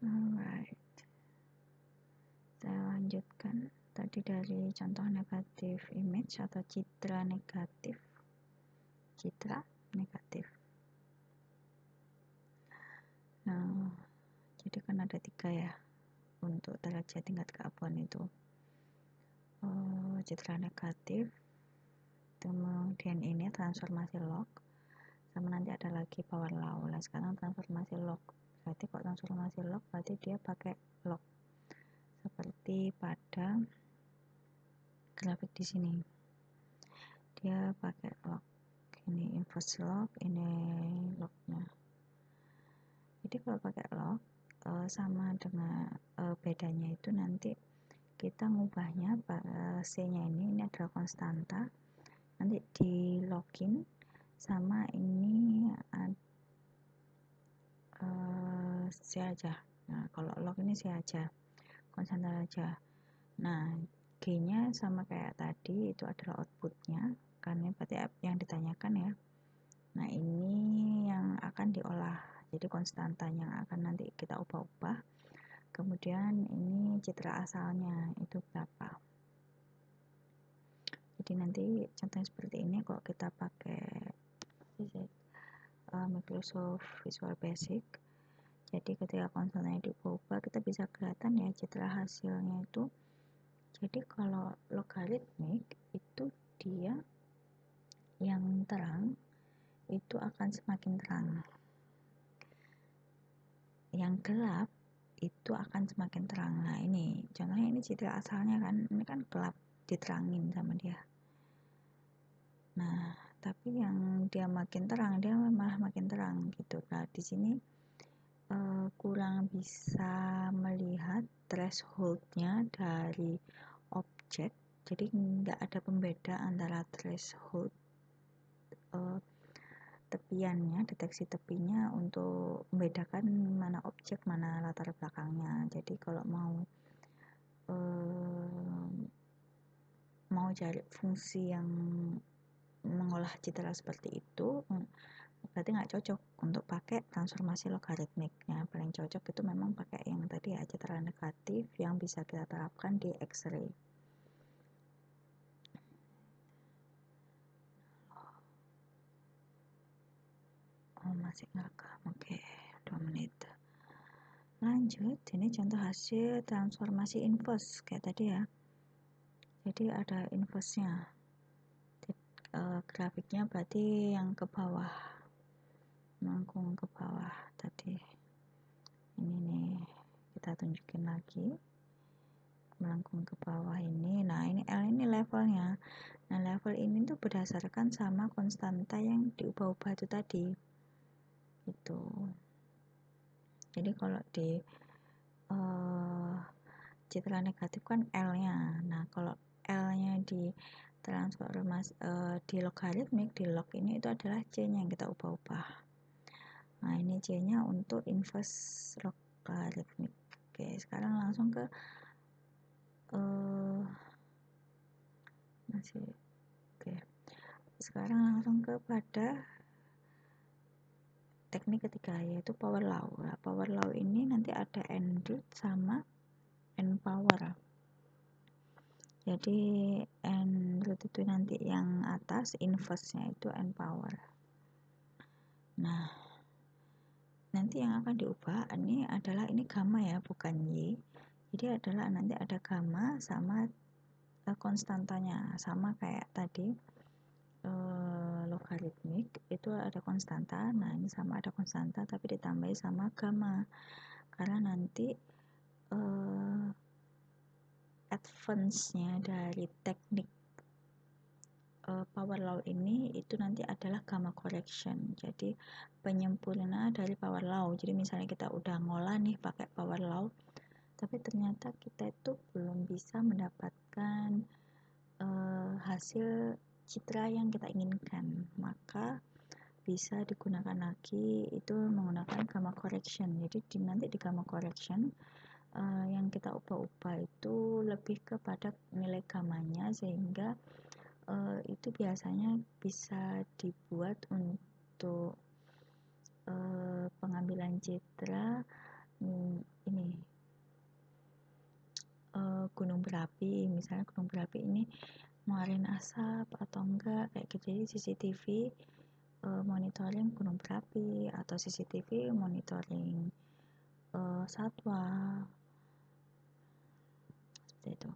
Alright, saya lanjutkan tadi dari contoh negatif image atau citra negatif. Nah, jadi kan ada 3 ya untuk derajat tingkat keabuan itu. Citra negatif, kemudian ini transformasi log, sama nanti ada lagi power law. Nah, sekarang transformasi log, berarti kok transformasi log berarti dia pakai log seperti pada grafik di sini, dia pakai log, ini inverse log, ini lognya. Jadi kalau pakai log sama dengan bedanya itu nanti kita ngubahnya C nya ini adalah konstanta, nanti di login sama ini C aja. Nah, kalau log ini C aja, konstanta aja. Nah, G nya sama kayak tadi, itu adalah outputnya, karena berarti yang ditanyakan ya. Nah, ini yang akan diolah, jadi konstantanya yang akan nanti kita ubah-ubah. Kemudian ini citra asalnya itu berapa. Jadi nanti contohnya seperti ini kalau kita pakai Microsoft Visual Basic. Jadi ketika konstantanya diubah kita bisa kelihatan ya citra hasilnya itu. Jadi kalau logaritmik itu dia yang terang itu akan semakin terang, yang gelap itu akan semakin terang. Nah, ini contohnya, ini citra asalnya kan, ini kan gelap diterangin sama dia. Nah, tapi yang dia makin terang, dia malah makin terang gitu. Nah, di sini kurang bisa melihat thresholdnya dari objek, jadi nggak ada pembeda antara threshold tepiannya, deteksi tepinya untuk membedakan mana objek, mana latar belakangnya. Jadi kalau mau cari fungsi yang mengolah citra seperti itu, berarti nggak cocok untuk pakai transformasi logaritmiknya. Paling cocok itu memang pakai yang tadi ya, citra negatif yang bisa kita terapkan di X-ray. Masih ngerekam, oke, 2 menit. Lanjut, ini contoh hasil transformasi inverse kayak tadi ya. Jadi ada inverse-nya. Grafiknya berarti yang ke bawah, melengkung ke bawah tadi. Ini nih, kita tunjukin lagi. Melengkung ke bawah ini. Nah, ini L ini levelnya. Nah, level ini tuh berdasarkan sama konstanta yang diubah-ubah itu tadi. Gitu. Jadi kalau di citra negatif kan L-nya. Nah, kalau L-nya di transformasi di logaritmik, di log ini itu adalah C-nya yang kita ubah-ubah. Nah, ini C-nya untuk inverse logaritmik. Oke, sekarang langsung ke sekarang langsung kepada teknik ketiga, yaitu power law. Nah, power law ini nanti ada N root sama N power. Jadi N root itu nanti yang atas, inverse-nya itu N power. Nah, nanti yang akan diubah ini adalah ini gamma ya, bukan Y. Jadi adalah nanti ada gamma sama konstantanya, sama kayak tadi logaritmik itu ada konstanta. Nah, ini sama ada konstanta tapi ditambahi sama gamma, karena nanti advance-nya dari teknik power law ini itu nanti adalah gamma correction. Jadi penyempurna dari power law. Jadi misalnya kita udah ngolah nih pakai power law, tapi ternyata kita itu belum bisa mendapatkan hasil citra yang kita inginkan, maka bisa digunakan lagi itu menggunakan gamma correction. Jadi nanti di gamma correction yang kita ubah-ubah itu lebih kepada nilai gamanya, sehingga itu biasanya bisa dibuat untuk pengambilan citra ini gunung berapi, misalnya gunung berapi ini ngeluarin asap atau enggak kayak gitu. Jadi CCTV monitoring gunung berapi atau CCTV monitoring satwa seperti itu.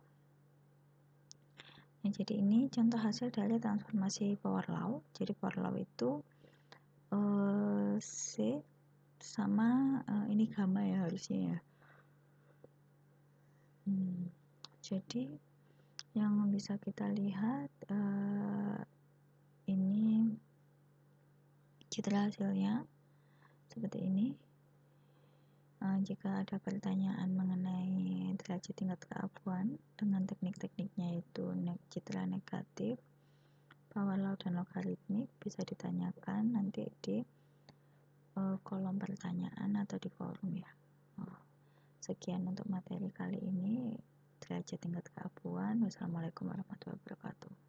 Nah, jadi ini contoh hasil dari transformasi power law. Jadi power law itu C sama ini gamma ya harusnya ya. Jadi yang bisa kita lihat ini citra hasilnya seperti ini. Jika ada pertanyaan mengenai derajat tingkat keabuan dengan teknik-tekniknya yaitu citra negatif, power law dan logaritmik, bisa ditanyakan nanti di kolom pertanyaan atau di forum ya. Sekian untuk materi kali ini, derajat tingkat keabuan. Wassalamualaikum warahmatullahi wabarakatuh.